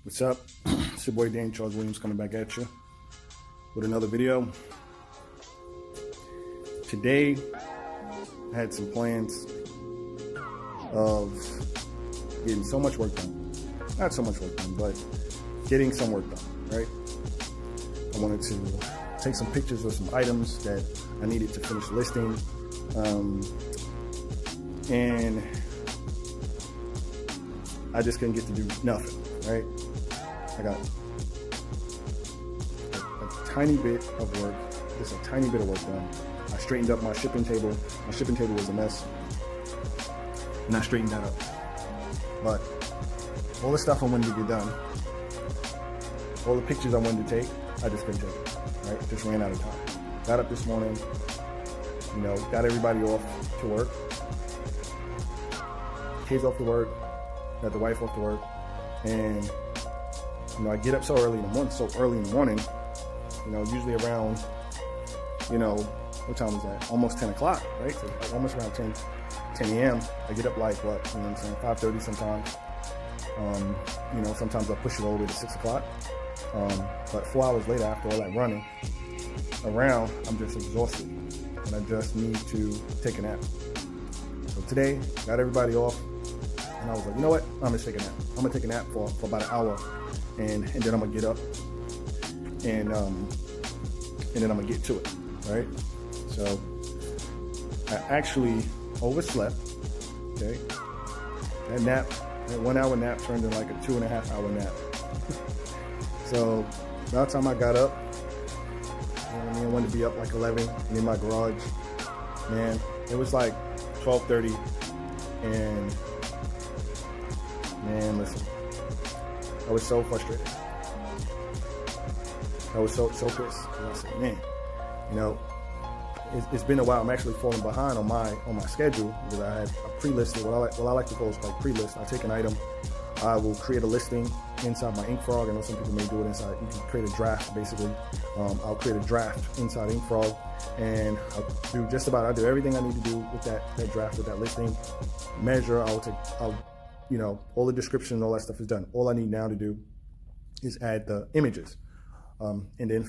What's up? It's your boy Dan Charles Williams coming back at you with another video. Today, I had some plans of getting so much work done. Not so much work done, but getting some work done, right? I wanted to take some pictures of some items that I needed to finish listing. And I just couldn't get to do nothing, right? I got a tiny bit of work, just a tiny bit of work done. I straightened up my shipping table. My shipping table was a mess, and I straightened that up. But all the stuff I wanted to get done, all the pictures I wanted to take, I just couldn't take it, right? Just ran out of time. Got up this morning, got everybody off to work. Kids off to work, got the wife off to work, and I get up so early in the morning, usually around, what time is that? Almost 10 o'clock, right? So like almost around 10 a.m. I get up like what, 5:30 sometimes. Sometimes I push it all the way to 6 o'clock. But 4 hours later, after all that running around, I'm just exhausted, and I just need to take a nap. So today, got everybody off, and I was like, you know what? I'm gonna take a nap. I'm gonna take a nap for about an hour, and then I'm gonna get up, and then I'm gonna get to it, right? So I actually overslept. Okay, that 1 hour nap turned into like a 2.5 hour nap. So by the time I got up, I wanted to be up like 11 and in my garage. Man, it was like 12:30, and man, listen, I was so frustrated. I was so pissed. And I said, man, it's been a while. I'm actually falling behind on my schedule because I had a pre-listed, what I like to call is like pre-list. I take an item, I will create a listing inside my InkFrog. I know some people may do it inside. You can create a draft, basically. I'll create a draft inside InkFrog, and I'll do everything I need to do with that draft, with that listing. Measure, all the description and all that stuff is done. All I need now to do is add the images, and then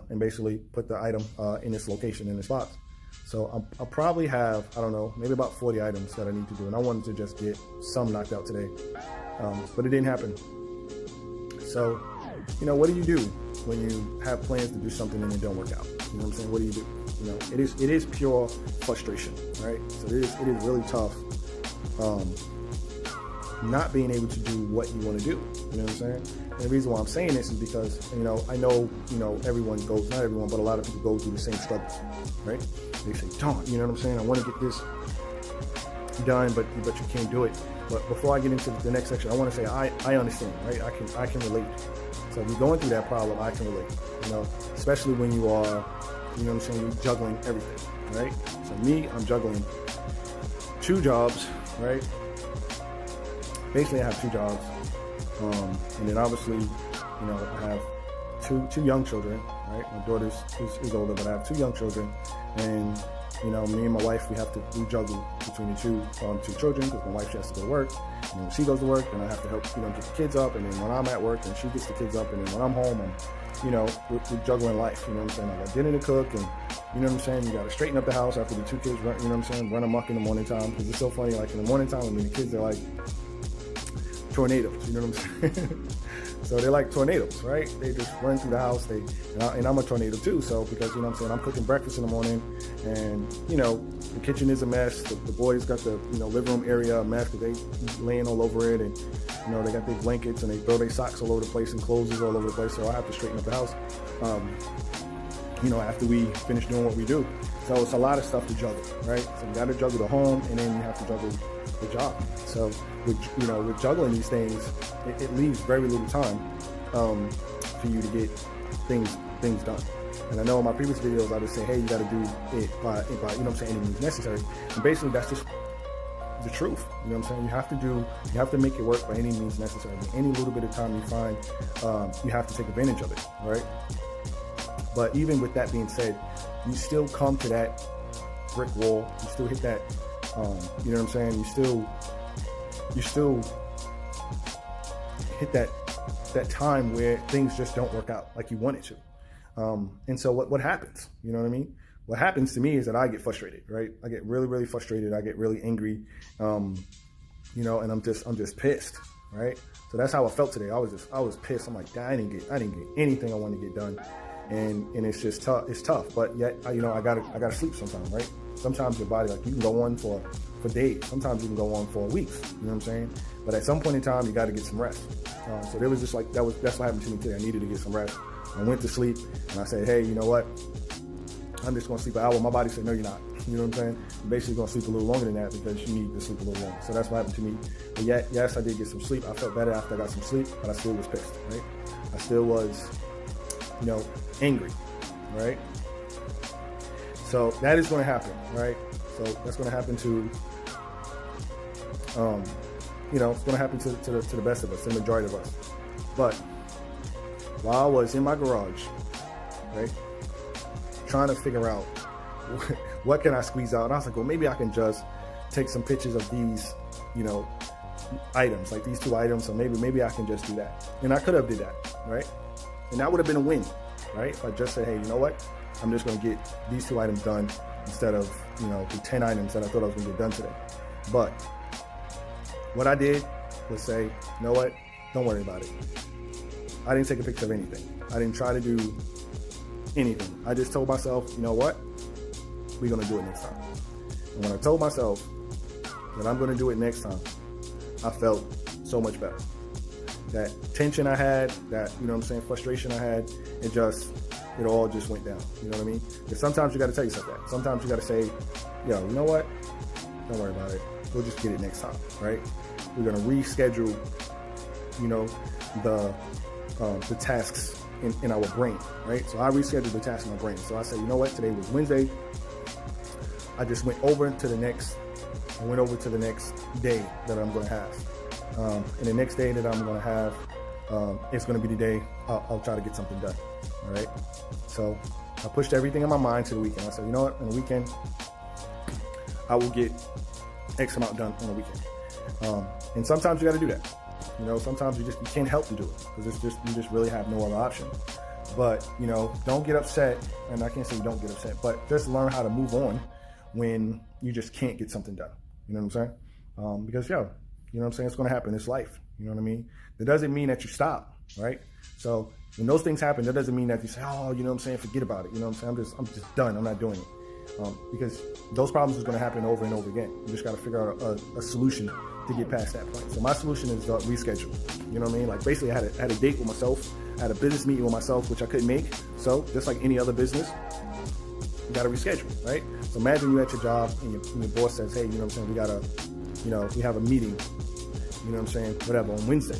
and basically put the item in its location, in its box. So I'll probably have, I don't know, maybe about 40 items that I need to do, and I wanted to just get some knocked out today, but it didn't happen. So, what do you do when you have plans to do something and it don't work out? You know what I'm saying? What do you do? It is pure frustration, right? So it is really tough not being able to do what you want to do. You know what I'm saying? And the reason why I'm saying this is because, I know, everyone goes, not everyone, but a lot of people go through the same struggles, right? They say, Don, you know what I'm saying? I want to get this done, but you can't do it. But before I get into the next section, I want to say I understand, right? I can relate. So if you're going through that problem, I can relate. Especially when you are, you're juggling everything, right? So me, I'm juggling 2 jobs, right? Basically, I have 2 jobs, and then obviously, I have two young children, right? My daughter is older, but I have 2 young children, and me and my wife, we juggle between the two children, because my wife, she has to go to work. And when she goes to work, then I have to help, get the kids up. And then when I'm at work, then she gets the kids up. And then when I'm home, we're juggling life. You know what I'm saying? I got dinner to cook, and you got to straighten up the house after the 2 kids run amok in the morning time. Because it's so funny, like in the morning time, the kids are like tornadoes. You know what I'm saying? So they're like tornadoes, right? They just run through the house. And I'm a tornado too. So because, I'm cooking breakfast in the morning, and, the kitchen is a mess. The boys got the, living room area a mess because they laying all over it. And, they got their blankets, and they throw their socks all over the place and clothes all over the place. So I have to straighten up the house, after we finish doing what we do. So it's a lot of stuff to juggle, right? So you got to juggle the home, and then you have to juggle the job. So with juggling these things, it leaves very little time for you to get things done. And I know in my previous videos I just say, hey, you got to do it by any means necessary. And basically that's just the truth. You know what I'm saying? You have to make it work by any means necessary. Any little bit of time you find, you have to take advantage of it, right? But even with that being said, you still come to that brick wall. You still hit that, you know what I'm saying? You still hit that that time where things just don't work out like you want it to. And so what happens? You know what I mean? What happens to me is that I get frustrated, right? I get really, really frustrated. I get really angry, you know, and I'm just pissed, right? So that's how I felt today. I was pissed. I'm like, I didn't get anything I wanted to get done, and it's just tough. It's tough, but yet, you know, I gotta sleep sometimes, right? Sometimes your body, like, you can go on for days. Sometimes you can go on for weeks. You know what I'm saying? But at some point in time, you got to get some rest. So there was just like that's what happened to me today. I needed to get some rest. I went to sleep and I said, hey, you know what? I'm just going to sleep an hour. My body said, no, you're not. You know what I'm saying? You're basically going to sleep a little longer than that because you need to sleep a little longer. So that's what happened to me. But yet, yes, I did get some sleep. I felt better after I got some sleep, but I still was pissed, right? I still was, you know, angry, right? So that is going to happen, right? So that's going to happen to, you know, it's going to happen to the best of us, the majority of us. But while I was in my garage, right, trying to figure out what can I squeeze out, and I was like, well, maybe I can just take some pictures of these, you know, items, like these 2 items, so maybe I can just do that. And I could have did that, right? And that would have been a win, right? If I just said, hey, you know what? I'm just going to get these 2 items done instead of, you know, the 10 items that I thought I was going to get done today. But what I did was say, you know what? Don't worry about it. I didn't take a picture of anything. I didn't try to do anything. I just told myself, you know what? We're going to do it next time. And when I told myself that I'm going to do it next time, I felt so much better. That tension I had, that, you know what I'm saying, frustration I had, it all just went down. You know what I mean? Because sometimes you got to tell yourself that. Sometimes you got to say, yo, you know what? Don't worry about it. We'll just get it next time, right? We're going to reschedule, you know, the tasks in our brain, right? So I rescheduled the tasks in my brain. So I said, you know what? Today was Wednesday. I just went over to the next day that I'm going to have. And the next day that I'm going to have, it's going to be the day I'll try to get something done. All right. So I pushed everything in my mind to the weekend. I said, you know what? On the weekend, I will get X amount done on the weekend. And sometimes you got to do that. You know, sometimes you can't help to do it because you just really have no other option. But, you know, don't get upset. And I can't say you don't get upset, but just learn how to move on when you just can't get something done. You know what I'm saying? Because, you know what I'm saying? It's going to happen. It's life. You know what I mean? That doesn't mean that you stop, right? So when those things happen, that doesn't mean that you say, oh, you know what I'm saying? Forget about it. You know what I'm saying? I'm just done. I'm not doing it. Because those problems is going to happen over and over again. You just got to figure out a solution to get past that point. So my solution is reschedule. You know what I mean? Like, basically, I had a date with myself. I had a business meeting with myself, which I couldn't make. So just like any other business, you got to reschedule, right? So imagine you at your job and your boss says, hey, you know what I'm saying? We have a meeting, you know what I'm saying? Whatever, on Wednesday,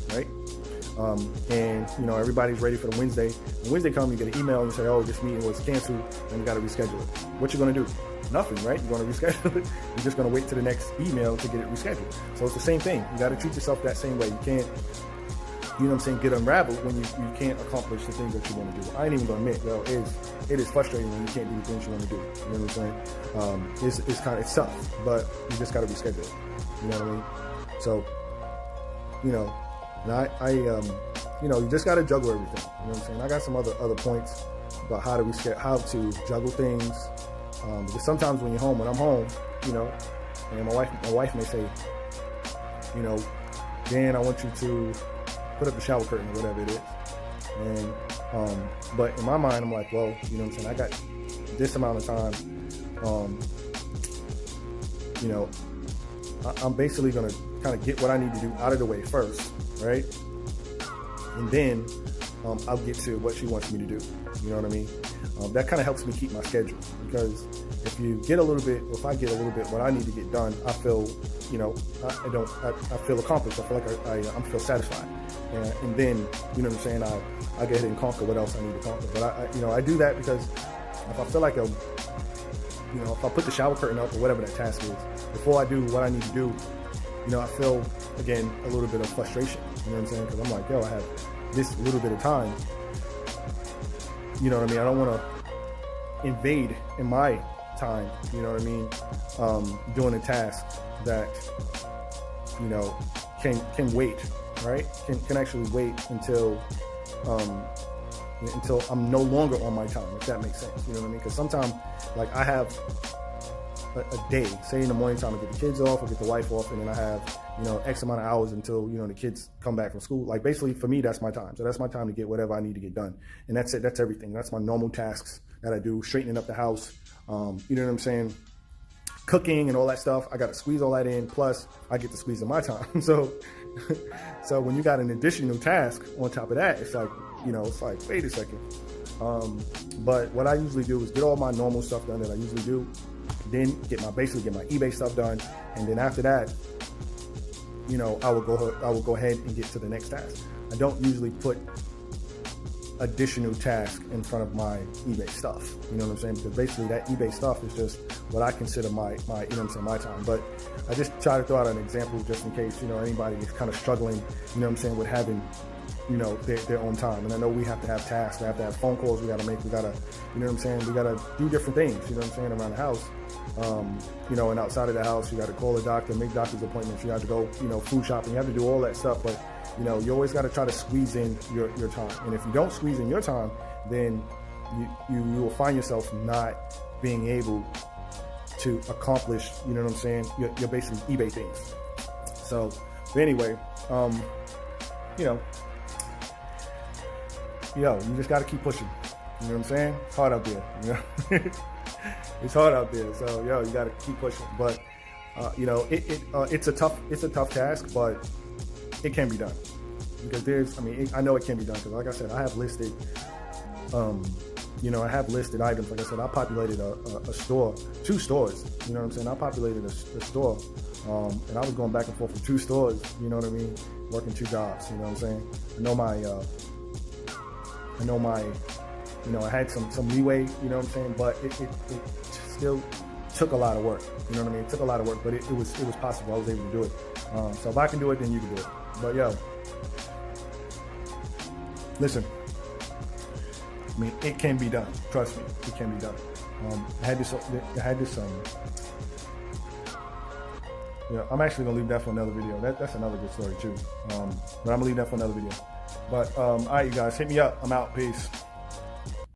right? And, you know, everybody's ready for the Wednesday. When Wednesday comes, you get an email and you say, oh, this meeting was canceled and we got to reschedule it. What you going to do? Nothing, right? You're going to reschedule it. You're just going to wait to the next email to get it rescheduled. So it's the same thing. You got to treat yourself that same way. You can't, you know what I'm saying, get unraveled when you can't accomplish the things that you want to do. I ain't even going to admit, well, it is frustrating when you can't do the things you want to do. You know what I'm saying? It's tough, but you just got to reschedule it. You know what I mean? So, you know, and I you know, you just got to juggle everything. You know what I'm saying? I got some other points about how to juggle things. Because sometimes when I'm home, you know, and my wife may say, you know, Dan, I want you to put up the shower curtain or whatever it is. And, but in my mind, I'm like, well, you know what I'm saying? I got this amount of time. You know, I'm basically going to kind of get what I need to do out of the way first, right? And then I'll get to what she wants me to do. You know what I mean? That kind of helps me keep my schedule, because if you get a little bit, or if I get a little bit what I need to get done, I feel, you know, I feel accomplished. I feel like I feel satisfied. And then, you know what I'm saying, I go ahead and conquer what else I need to conquer. But you know, I do that because if I feel like you know, if I put the shower curtain up or whatever that task is, before I do what I need to do, you know, I feel, again, a little bit of frustration. You know what I'm saying? Because I'm like, yo, I have this little bit of time. You know what I mean? I don't want to invade in my time, you know what I mean? Doing a task that, you know, can wait. right, can actually wait until I'm no longer on my time, if that makes sense. You know what I mean? Because sometimes, like, I have a day, say in the morning time, I get the kids off, I get the wife off, and then I have, X amount of hours until, the kids come back from school. Like, basically, for me, that's my time. So that's my time to get whatever I need to get done. And that's it. That's everything. That's my normal tasks that I do, straightening up the house, you know what I'm saying? Cooking and all that stuff. I got to squeeze all that in. Plus, I get to squeeze in my time. So when you got an additional task on top of that, it's like, it's like, wait a second. But what I usually do is get all my normal stuff done that I usually do, then basically get my eBay stuff done, and then after that, I will go ahead and get to the next task. I don't usually put additional task in front of my eBay stuff. You know what I'm saying? Because basically that eBay stuff is just what I consider my my time. But I just try to throw out an example just in case, anybody is kind of struggling, with having, their own time. And I know we have to have tasks, we have to have phone calls we got to make, we got to, we got to do different things, around the house. And outside of the house, you got to call a doctor, make doctor's appointments, you have to go, food shopping, you have to do all that stuff. But, you always got to try to squeeze in your time. And if you don't squeeze in your time, then you will find yourself not being able to accomplish, your basically eBay things. So, but anyway, you just got to keep pushing. You know what I'm saying? It's hard out there, It's hard out there. So, you got to keep pushing. But, it's a tough task, but it can be done. Because I know it can be done. Because like I said, I have listed, items. Like I said, I populated a store, 2 stores. You know what I'm saying? I populated a store. And I was going back and forth from 2 stores, you know what I mean? Working 2 jobs, you know what I'm saying? I had some leeway, you know what I'm saying? But it still took a lot of work, you know what I mean? It took a lot of work, but it was possible. I was able to do it. So if I can do it, then you can do it. But listen, it can be done. Trust me, it can be done. I had this. I'm actually gonna leave that for another video. That's another good story too. But I'm gonna leave that for another video. But all right, you guys, hit me up. I'm out. Peace.